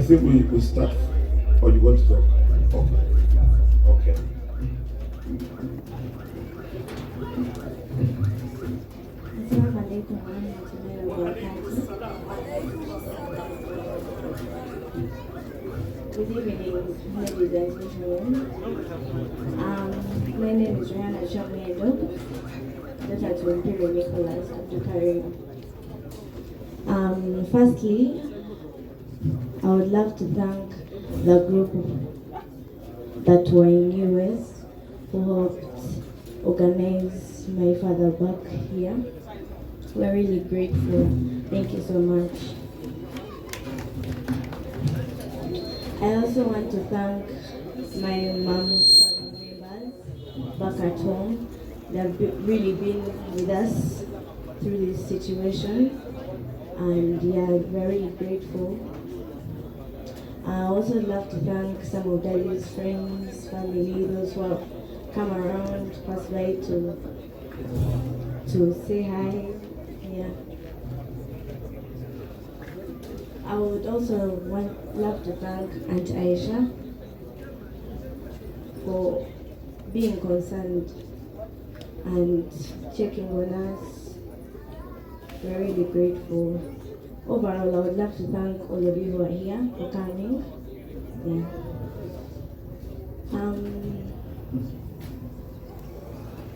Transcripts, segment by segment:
think we start, or you want to talk? Okay. Assalamu alaikum warahmatullahi wabarakatuh. Good evening, ladies and gentlemen. My name is Rihanna Shamwedo, daughter to Imperial Nicholas Abdul. Firstly, I would love to thank the group that were in US who helped organize my father back here. We're really grateful. Thank you so much. I also want to thank my mom's family members back at home. They've really been with us through this situation, and yeah, very grateful. I also love to thank some of Daddy's friends, family, those who have come around, pass by to say hi. Yeah. I would also love to thank Aunt Aisha for being concerned and checking on us. We're really grateful. Overall, I would love to thank all of you who are here for coming. Yeah.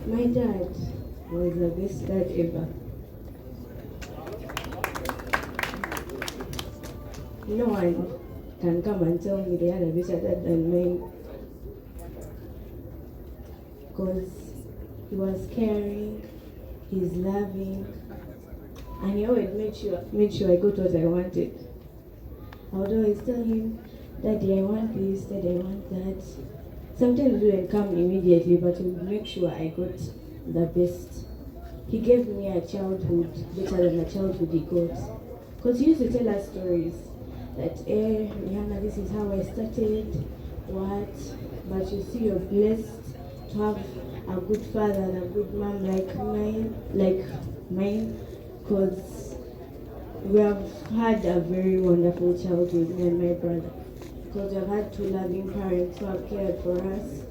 My dad was the best dad ever. No one can come and tell me they had a better dad than mine, because he was caring, he's loving, and he always made sure I got what I wanted. I would always tell him, Daddy, I want this, Daddy, I want that. Sometimes it wouldn't come immediately, but he would make sure I got the best. He gave me a childhood better than the childhood he got. Because he used to tell us stories that, Rihanna, this is how I started, what, but you see, you're blessed to have a good father and a good mom like mine, because we have had a very wonderful childhood, me and my brother, because we've had two loving parents who have cared for us.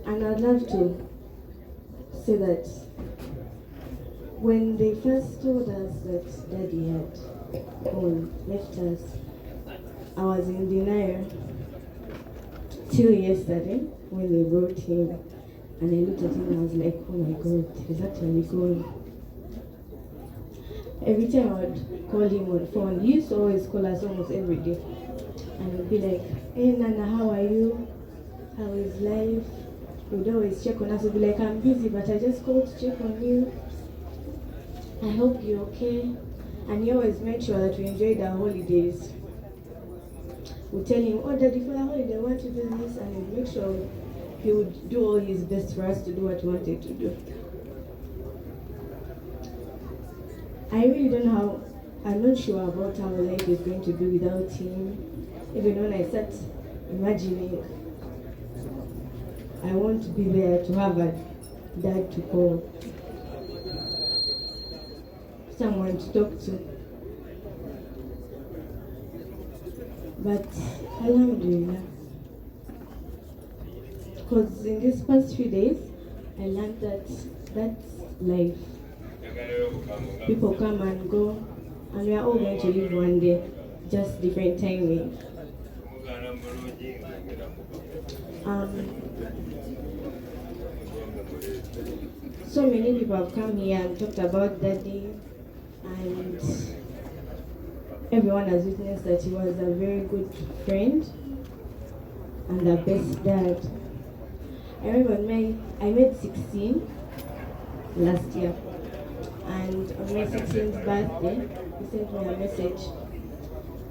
And I'd love to say that when they first told us that Daddy had left us, I was in denial till yesterday when they brought him, and I looked at him and I was like, oh my God, he's actually gone. Every time I would call him on the phone, he used to always call us almost every day, and he'd be like, hey Nana, how are you? How is life? He would always check on us. He'd be like, I'm busy, but I just called to check on you. I hope you're okay. And he always made sure that we enjoyed our holidays. We'd tell him, oh Daddy, for the holiday I want to do this, and he'd make sure he would do all his best for us to do what he wanted to do. I really don't know how, I'm not sure about how life is going to be without him. Even when I start imagining, I want to be there to have a dad to call, someone to talk to. But Alhamdulillah, because in these past few days, I learned that that's life. People come and go, and we are all going to live one day, just different timing. So many people have come here and talked about Daddy, and everyone has witnessed that he was a very good friend and the best dad. I remember I made 16 last year, and on my 16th birthday, he sent me a message,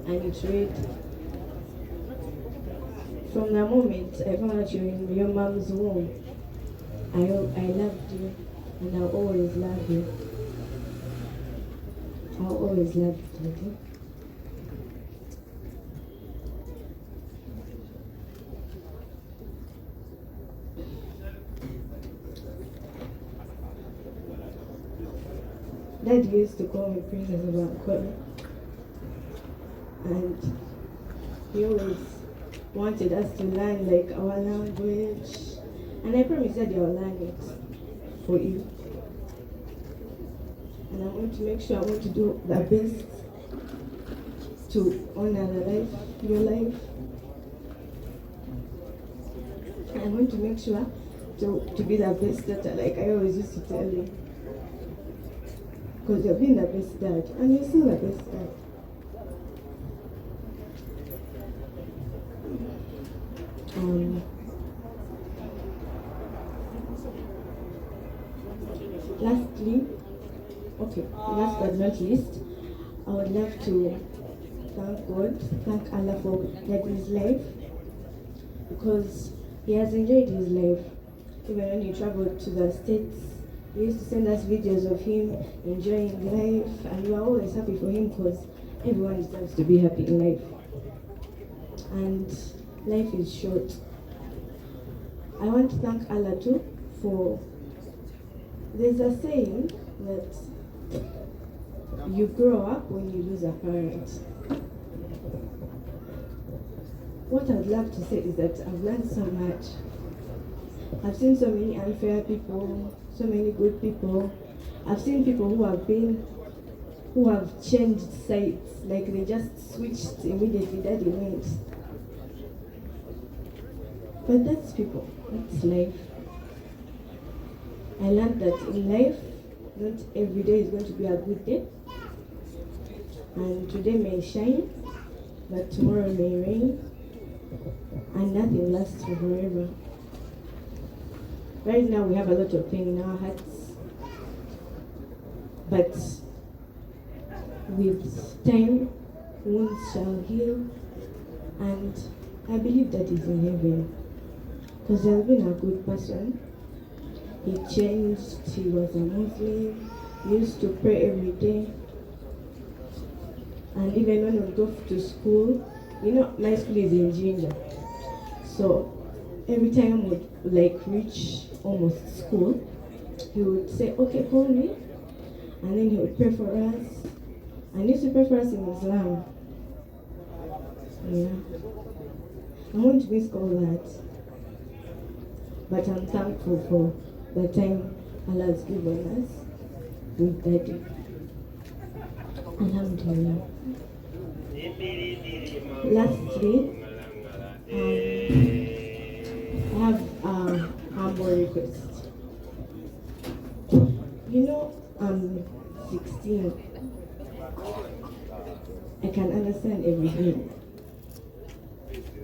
and it read, from the moment I found out you were in your mom's womb, I loved you, and I'll always love you. I'll always love you, Daddy. Dad used to call me Princess of Ankole. and he always wanted us to learn like our language, and I promised that I'll learn it for you. And I'm going to make sure I'm going to do the best to honor your life. And I'm going to make sure to be the best daughter, like I always used to tell you. Because you've been the best dad, and you're still the best dad. Last but not least, I would love to thank Allah for Daddy's life, because he has enjoyed his life. Even when he traveled to the States, he used to send us videos of him enjoying life, and we were always happy for him because everyone deserves to be happy in life. And life is short. I want to thank Allah too for, there's a saying that you grow up when you lose a parent. What I'd love to say is that I've learned so much. I've seen so many unfair people, so many good people. I've seen people who have changed sides, like they just switched immediately, Daddy went. But that's people, that's life. I learned that in life, not every day is going to be a good day. And today may shine, but tomorrow may rain. And nothing lasts forever. Right now we have a lot of pain in our hearts. But with time, wounds shall heal. And I believe that is in heaven. Because he has been a good person. He changed, he was a Muslim, he used to pray every day. And even when we go to school, you know, my school is in Ginger. So every time we would reach almost school, he would say, okay, call me. And then he would pray for us. And he used to pray for us in Islam. Yeah. I'm going to miss all that. But I'm thankful for the time Allah has given us with Daddy. Alhamdulillah. Lastly, I have a humble request. You know, I'm 16. I can understand everything.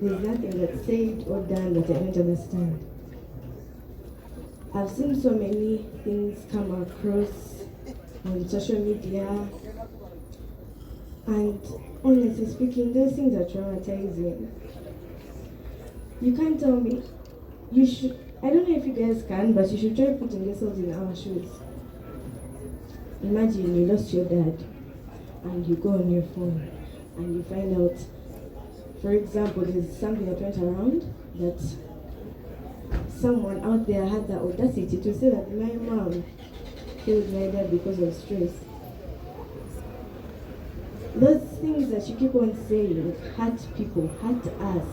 There's nothing that's said or done that I don't understand. I've seen so many things come across on social media, and honestly speaking, those things are traumatizing. You can't tell me, you should, I don't know if you guys can, but you should try putting yourselves in our shoes. Imagine you lost your dad, and you go on your phone, and you find out, for example, there's something that went around that someone out there had the audacity to say that my mom killed my dad because of stress. Those things that you keep on saying hurt people, hurt us,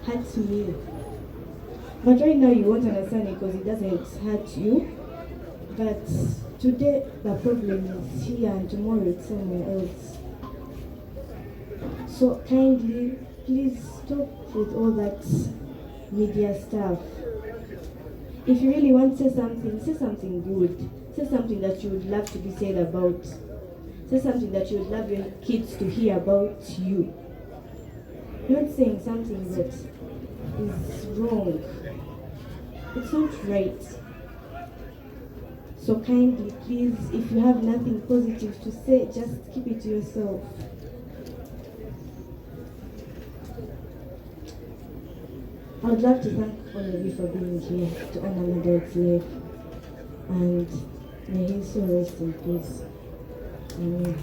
hurt me. But right now you won't understand it because it doesn't hurt you. But today the problem is here and tomorrow it's somewhere else. So kindly, please stop with all that media stuff. If you really want to say something good. Say something that you would love to be said about. Say something that you would love your kids to hear about you. Not saying something that is wrong. It's not right. So kindly, please, if you have nothing positive to say, just keep it to yourself. I would love to thank all of you for being here to honor my dad's life, and may he so rest in peace. Amen.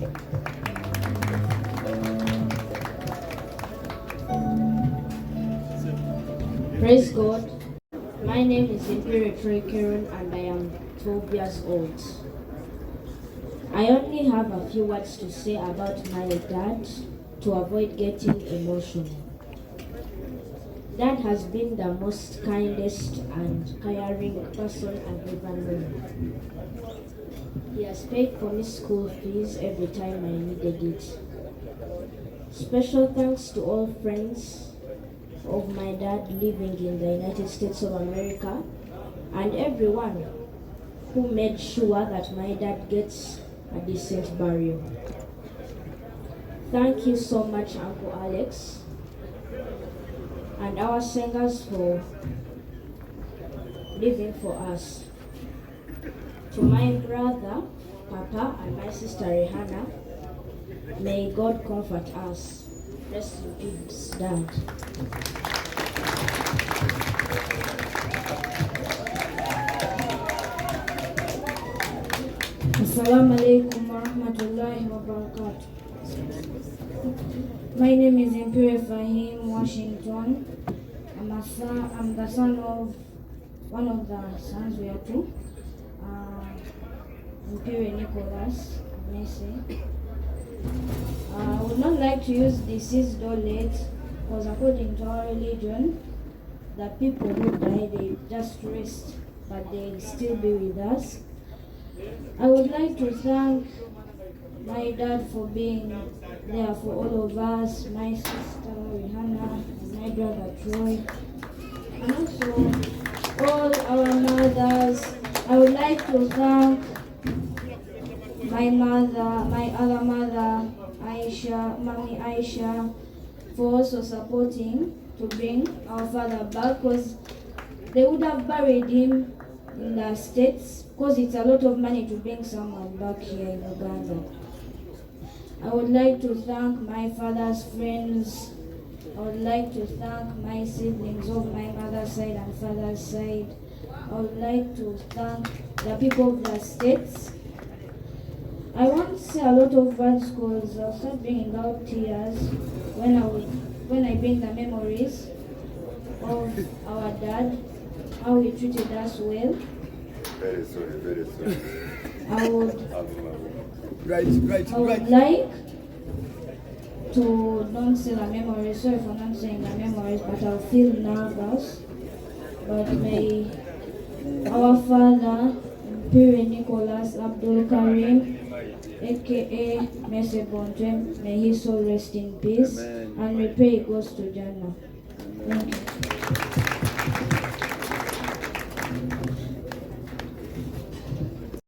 Praise God. My name is Imperial Troy Karen and I am 12 years old. I only have a few words to say about my dad. to avoid getting emotional. Dad has been the most kindest and caring person I've ever known. He has paid for me school fees every time I needed it. Special thanks to all friends of my dad living in the United States of America and everyone who made sure that my dad gets a decent burial. Thank you so much, Uncle Alex, and our singers for living for us. To my brother, Papa, and my sister, Rihanna, may God comfort us. Rest in peace, Dad. Assalamu alaikum wa rahmatullahi wa barakatuh. My name is Imperial Fahim Washington. I'm the son of one of the sons we are two, Imperial Nicholas Messe. I would not like to use deceased or late because according to our religion, the people who die, they just rest, but they still be with us. I would like to thank my dad for being there for all of us, my sister Rihanna, and my brother Troy, and also all our mothers. I would like to thank my mother, my other mother, Aisha, Mommy Aisha, for also supporting to bring our father back, because they would have buried him in the States, because it's a lot of money to bring someone back here in Uganda. I would like to thank my father's friends. I would like to thank my siblings of my mother's side and father's side. I would like to thank the people of the States. I won't say a lot of words because I'll start bringing out tears when I bring the memories of our dad, how he treated us well. Very sorry, very sorry. I would Right. like to not say the memories. Sorry for not saying the memories, but I feel nervous. But may our father, Imperial Nicholas Abdul Karim, aka Messe Bontwe, may his soul rest in peace. Amen. And we pray he goes to Jannah. Thank you.